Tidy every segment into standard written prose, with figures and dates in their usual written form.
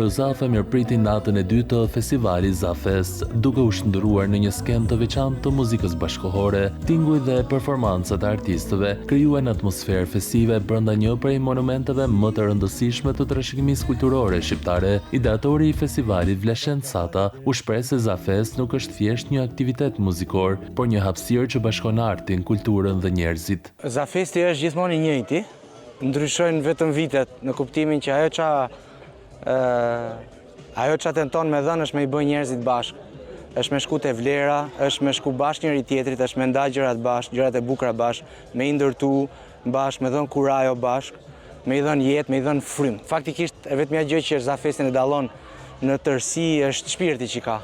Rozafa mirëpriti natën e dytë të festivalit Zafest, duke u shndërruar në një skenë të veçantë të muzikës bashkëkohore, tinguj dhe performancat e artistëve krijuan atmosferë festive brenda një prej monumenteve më të rëndësishme të trashëgimisë kulturore shqiptare. Ideatori i festivalit Vleshen Sata u shpreh se Zafest nuk është thjesht një aktivitet muzikor, por një hapësirë që bashkon artin, kulturën dhe njerëzit. Zafesti është gjithmonë i njëjti, ndryshojnë vetëm vitet në kuptimin që ajo që tenton me dhënë është me i bëj njerëzit bashkë, është me shku te vlera, është me shku bashkë njëri tjetrit, është me nda gjërat bashkë, gjërat e bukura bashkë, me i ndërtu bashkë, me dhënë kurajo bashkë, me i dhënë jetë, me i dhënë frym. Faktikisht e vetmja gjë që Zafestin e dallon në tërësi është shpirti që ka.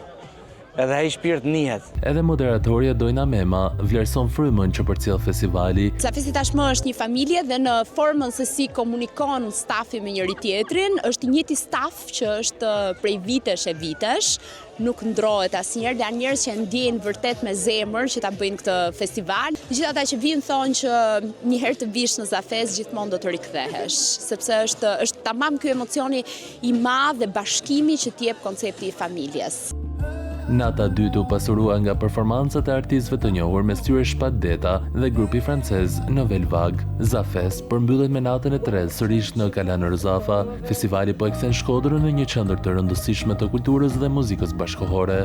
Edhe ai shpirt njihet. Edhe moderatorja Dojna Mema vlerëson frymën që përcjell festivali. Zafesti tashmë është një familje dhe në formën se si komunikon stafi me njëri tjetrin, është i njëjti staf që është prej vitesh e vitesh, nuk ndrohet asnjëherë, dhe janë njerëz që ndjejnë vërtet me zemër që ta bëjnë këtë festival. Gjithë ata që vinë thonë që një herë të vish në Zafest gjithmonë do të rikthehesh, sepse është tamam ky emocioni i madh dhe bashkimi që t'jep koncepti i familjes. Nata e dytë u pasurua nga performancat e artistëve të njohur me styre Shpadeta dhe grupi francez Nouvelle Vague. Zafest përmbyllet me natën e tretë sërish në Kalan Rozafa. Festivali po e kthen Shkodrën në një qendër të rëndësishme të kulturës dhe muzikës bashkëkohore.